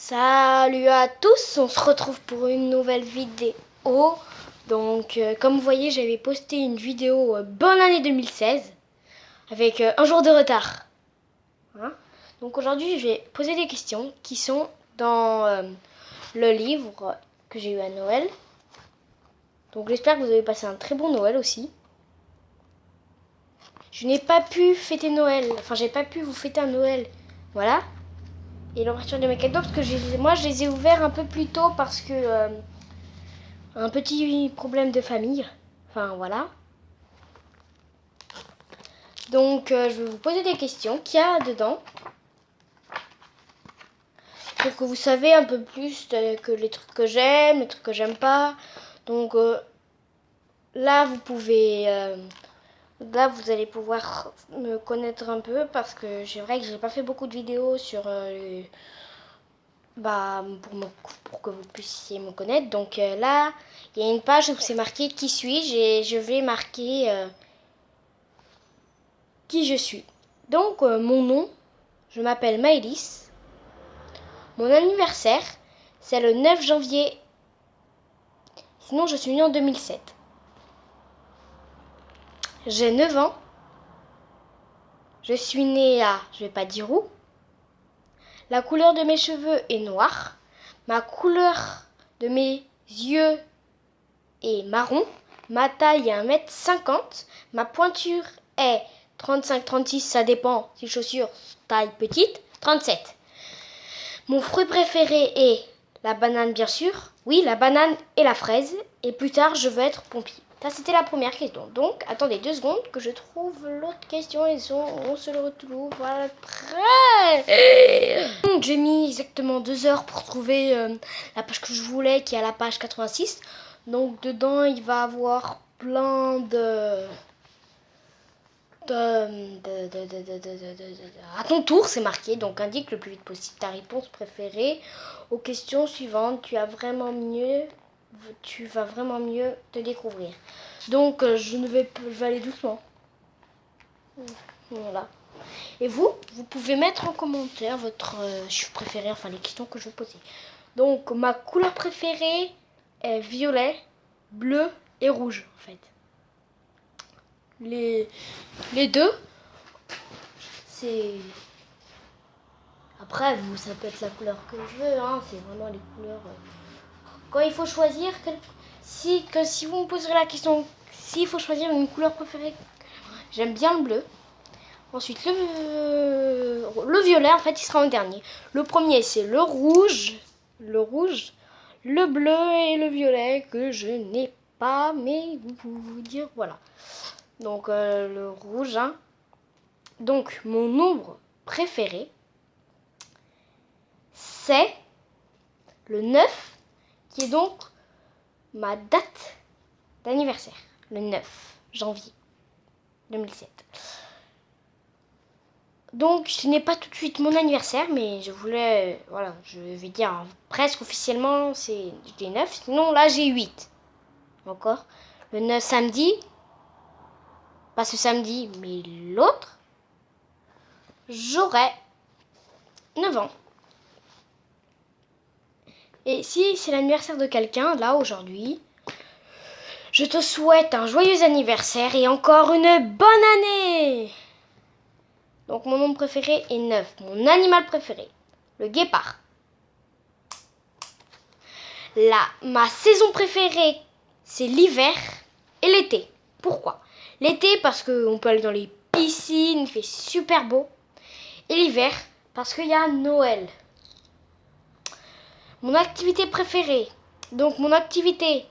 Salut à tous, on se retrouve pour une nouvelle vidéo. Donc comme vous voyez, j'avais posté une vidéo bonne année 2016 avec un jour de retard. Hein. Donc aujourd'hui, je vais poser des questions qui sont dans le livre que j'ai eu à Noël. Donc j'espère que vous avez passé un très bon Noël aussi. Je n'ai pas pu fêter Noël, enfin j'ai pas pu vous fêter un Noël. Voilà. Et l'ouverture de mes cadeaux, parce que moi je les ai ouverts un peu plus tôt parce que un petit problème de famille. Enfin voilà. Donc je vais vous poser des questions qu'il y a dedans. Pour que vous savez un peu plus que les trucs que j'aime, les trucs que j'aime pas. Donc là vous pouvez... là vous allez pouvoir me connaître un peu parce que c'est vrai que j'ai pas fait beaucoup de vidéos sur... pour que vous puissiez me connaître. Donc là, il y a une page où c'est marqué qui suis-je et je vais marquer qui je suis. Donc mon nom, je m'appelle Maëlys. Mon anniversaire, c'est le 9 janvier. Sinon, je suis née en 2007. J'ai 9 ans. Je suis née à, je vais pas dire où. La couleur de mes cheveux est noire. Ma couleur de mes yeux est marron. Ma taille est 1m50. Ma pointure est 35-36, ça dépend si chaussures taille petite. 37. Mon fruit préféré est la banane, bien sûr. Oui, la banane et la fraise. Et plus tard, je veux être pompier. Ça, c'était la première question. Donc, attendez 2 secondes que je trouve l'autre question et on se le retrouve après. Donc, j'ai mis exactement 2 heures pour trouver la page que je voulais, qui est à la page 86. Donc, dedans, il va avoir plein de... À ton tour, c'est marqué, donc indique le plus vite possible ta réponse préférée aux questions suivantes. Tu vas vraiment mieux te découvrir. Donc je vais aller doucement. Voilà. Et vous pouvez mettre en commentaire votre chiffre préféré, enfin les questions que je vais poser. Donc ma couleur préférée est violet, bleu et rouge en fait. Les deux, c'est... Après, ça peut être la couleur que je veux, hein, c'est vraiment les couleurs... Quand il faut choisir, si vous me poserez la question, s'il faut choisir une couleur préférée, j'aime bien le bleu. Ensuite, le violet, en fait, il sera en dernier. Le premier, c'est le rouge, le bleu et le violet, que je n'ai pas, mais vous pouvez vous dire, voilà. Donc, le rouge, hein. Donc, mon nombre préféré, c'est le 9, qui est donc ma date d'anniversaire. Le 9 janvier 2007. Donc, ce n'est pas tout de suite mon anniversaire, mais je voulais, voilà, je vais dire presque officiellement, j'ai 9. Sinon, là, j'ai 8. Encore. Le 9 samedi, pas ce samedi, mais l'autre, j'aurai 9 ans. Et si c'est l'anniversaire de quelqu'un, là, aujourd'hui, je te souhaite un joyeux anniversaire et encore une bonne année! Donc, mon nom préféré est 9. Mon animal préféré, le guépard. Ma saison préférée, c'est l'hiver et l'été. Pourquoi? L'été, parce qu'on peut aller dans les piscines, il fait super beau. Et l'hiver, parce qu'il y a Noël. Mon activité préférée, donc mon activité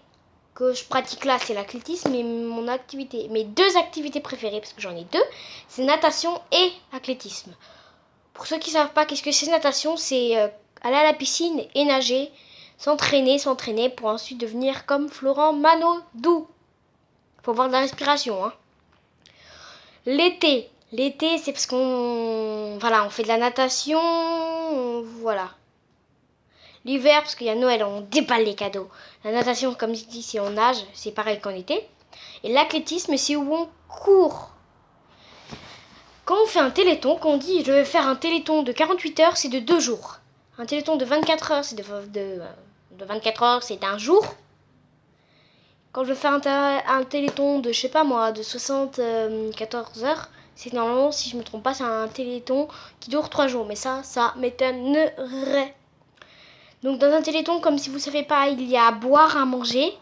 que je pratique là, c'est l'athlétisme. Et mes 2 activités préférées, parce que j'en ai 2, c'est natation et athlétisme. Pour ceux qui ne savent pas qu'est-ce que c'est natation, c'est aller à la piscine et nager, s'entraîner pour ensuite devenir comme Florent Manodou. Faut avoir de la respiration, hein. L'été, c'est parce on fait de la natation, voilà. L'hiver, parce qu'il y a Noël, on déballe les cadeaux. La natation, comme je dis, c'est on nage, c'est pareil qu'en été. Et l'athlétisme, c'est où on court. Quand on fait un téléthon, quand on dit je vais faire un téléthon de 48 heures, c'est de 2 jours. Un téléthon de 24 heures, c'est de 24 heures, c'est un jour. Quand je veux faire un téléthon de, je sais pas moi, de 74 heures, c'est normalement, si je me trompe pas, c'est un téléthon qui dure 3 jours. Mais ça m'étonnerait. Donc dans un téléthon, comme si vous savez pas, il y a à boire, à manger.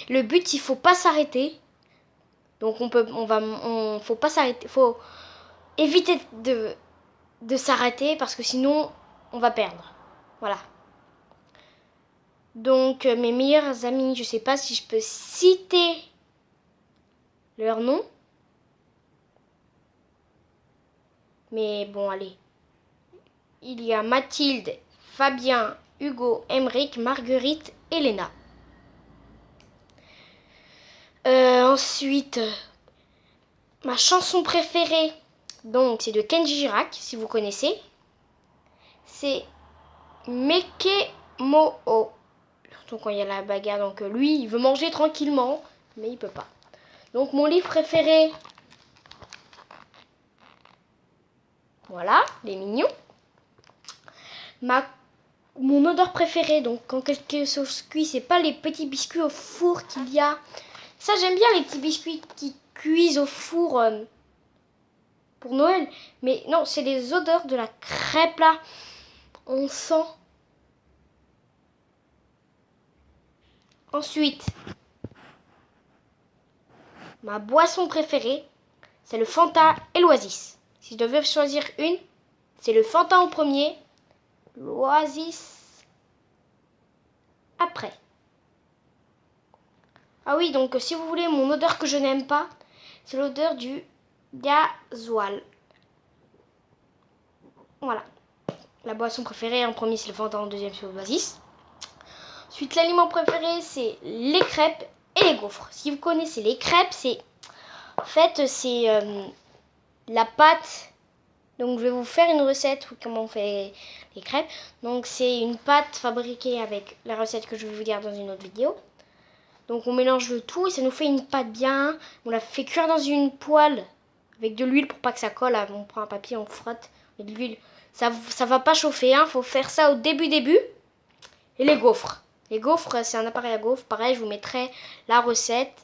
Le but, il faut pas s'arrêter. Donc faut pas s'arrêter, faut éviter de s'arrêter parce que sinon on va perdre. Voilà. Donc mes meilleurs amis, je sais pas si je peux citer leur nom. Mais bon, allez. Il y a Mathilde, Fabien, Hugo, Emeric, Marguerite et Léna. Ensuite, ma chanson préférée, donc c'est de Kenji Girac, si vous connaissez. C'est Meke Mo'o. Surtout quand il y a la bagarre, donc lui, il veut manger tranquillement, mais il peut pas. Donc mon livre préféré, voilà, les mignons. Mon odeur préférée, donc quand quelque chose cuit, c'est pas les petits biscuits au four qu'il y a. Ça, j'aime bien les petits biscuits qui cuisent au four pour Noël. Mais non, c'est les odeurs de la crêpe là. On sent. Ensuite, ma boisson préférée, c'est le Fanta et l'Oasis. Si je devais choisir une, c'est le Fanta en premier, l'Oasis après. Ah oui, donc si vous voulez mon odeur que je n'aime pas, c'est l'odeur du gasoil. Voilà. La boisson préférée en premier c'est le Fanta, en deuxième c'est l'Oasis. Ensuite l'aliment préféré c'est les crêpes et les gaufres. Si vous connaissez les crêpes, c'est en fait c'est la pâte. Donc je vais vous faire une recette comment on fait les crêpes. Donc c'est une pâte fabriquée avec la recette que je vais vous dire dans une autre vidéo. Donc on mélange le tout et ça nous fait une pâte bien. On la fait cuire dans une poêle avec de l'huile pour pas que ça colle. On prend un papier, on frotte avec de l'huile. Ça va pas chauffer, hein. Faut faire ça au début. Et les gaufres. Les gaufres, c'est un appareil à gaufres. Pareil, je vous mettrai la recette.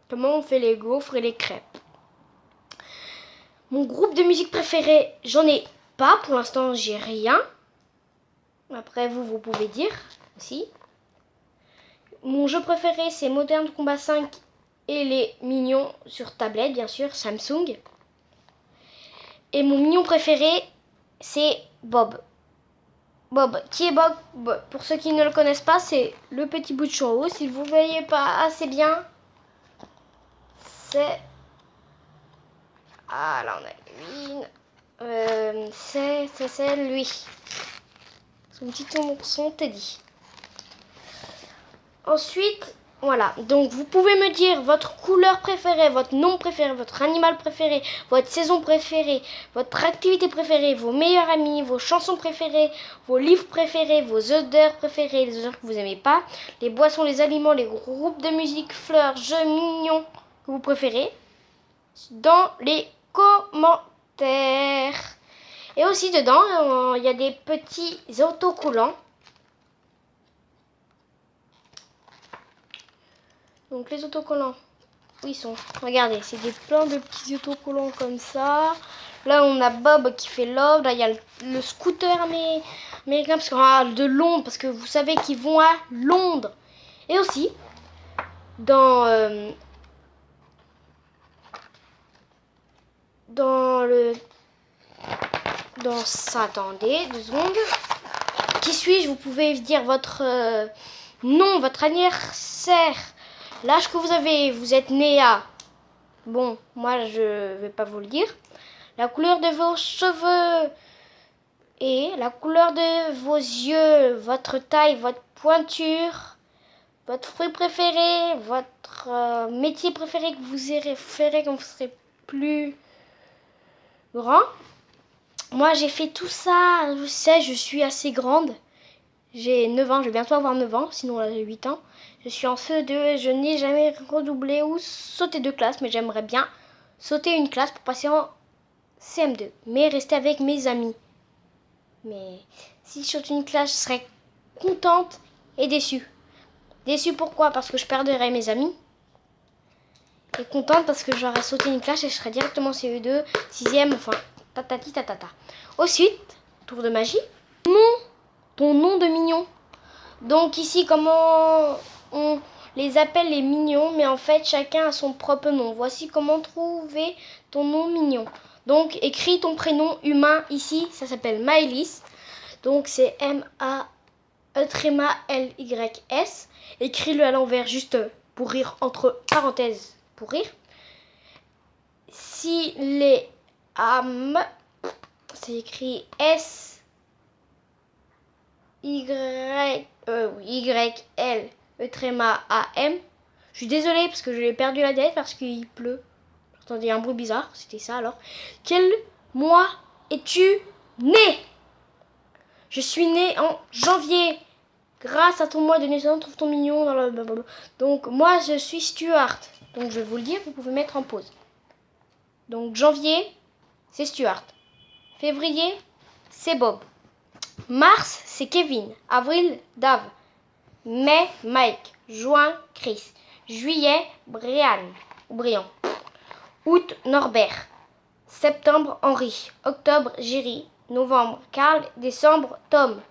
Comment on fait les gaufres et les crêpes. Mon groupe de musique préféré, j'en ai pas. Pour l'instant, j'ai rien. Après, vous pouvez dire aussi. Mon jeu préféré, c'est Modern Combat 5 et les mignons sur tablette, bien sûr, Samsung. Et mon mignon préféré, c'est Bob. Bob, qui est Bob? Pour ceux qui ne le connaissent pas, c'est le petit bout de champ haut. Si vous ne voyez pas assez bien, c'est... Ah, là, on a une... c'est lui. Son petit ourson Teddy. Ensuite, voilà. Donc, vous pouvez me dire votre couleur préférée, votre nom préféré, votre animal préféré, votre saison préférée, votre activité préférée, vos meilleurs amis, vos chansons préférées, vos livres préférés, vos odeurs préférées, les odeurs que vous n'aimez pas, les boissons, les aliments, les groupes de musique, fleurs, jeux mignons que vous préférez dans les commentaires. Et aussi dedans, il y a des petits autocollants. Donc les autocollants, où ils sont? Regardez, c'est plein de petits autocollants comme ça. Là, on a Bob qui fait Love. Là, il y a le scooter américain parce qu'on a de Londres, parce que vous savez qu'ils vont à Londres. Et aussi, dans ça, attendez 2 secondes. Qui suis-je? Vous pouvez dire votre nom, votre anniversaire, l'âge que vous avez, vous êtes né à... Bon, moi je vais pas vous le dire. La couleur de vos cheveux et la couleur de vos yeux, votre taille, votre pointure, votre fruit préféré, votre métier préféré que vous ferez quand vous serez plus grand. Moi j'ai fait tout ça, je sais, je suis assez grande. J'ai 9 ans, je vais bientôt avoir 9 ans, sinon là j'ai 8 ans. Je suis en CE2 et je n'ai jamais redoublé ou sauté de classe, mais j'aimerais bien sauter une classe pour passer en CM2, mais rester avec mes amis. Mais si je saute une classe, je serais contente et déçue. Déçue pourquoi? Parce que je perdrais mes amis. Et contente parce que j'aurais sauté une classe et je serais directement CE2, 6ème, enfin, tatati tatata. Ensuite, tour de magie. Ton nom de mignon. Donc ici, comment on les appelle les mignons, mais en fait, chacun a son propre nom. Voici comment trouver ton nom mignon. Donc, écris ton prénom humain ici, ça s'appelle Maëlys. Donc, c'est M-A-E-L-Y-S. Écris-le à l'envers, juste pour rire, entre parenthèses, pour rire. Si les âmes, c'est écrit S. Y-L-E-A-M. Je suis désolée parce que je l'ai perdu la tête parce qu'il pleut. J'entendais un bruit bizarre, c'était ça alors. Quel mois es-tu né? Je suis né en janvier. Grâce à ton mois de naissance, trouve ton mignon dans le... Donc moi je suis Stuart. Donc je vais vous le dire, vous pouvez mettre en pause. Donc janvier, c'est Stuart. Février, c'est Bob. Mars, c'est Kevin. Avril, Dave. Mai, Mike. Juin, Chris. Juillet, Brian. Août, Norbert. Septembre, Henri. Octobre, Jerry. Novembre, Carl. Décembre, Tom.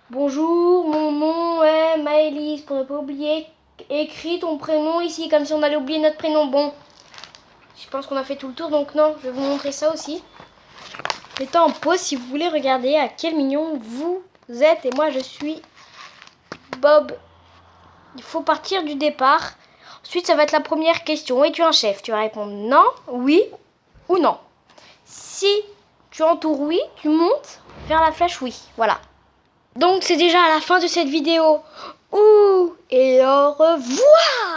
Bonjour, mon nom est Maëlys. Pour ne pas oublier, écris ton prénom ici, comme si on allait oublier notre prénom. Bon, je pense qu'on a fait tout le tour, donc non, je vais vous montrer ça aussi. Mettez en pause si vous voulez regarder à quel mignon vous êtes. Et moi, je suis Bob. Il faut partir du départ. Ensuite, ça va être la première question. Es-tu un chef? Tu vas répondre non, oui ou non. Si tu entoures oui, tu montes vers la flèche oui. Voilà. Donc, c'est déjà à la fin de cette vidéo. Ouh, et au revoir!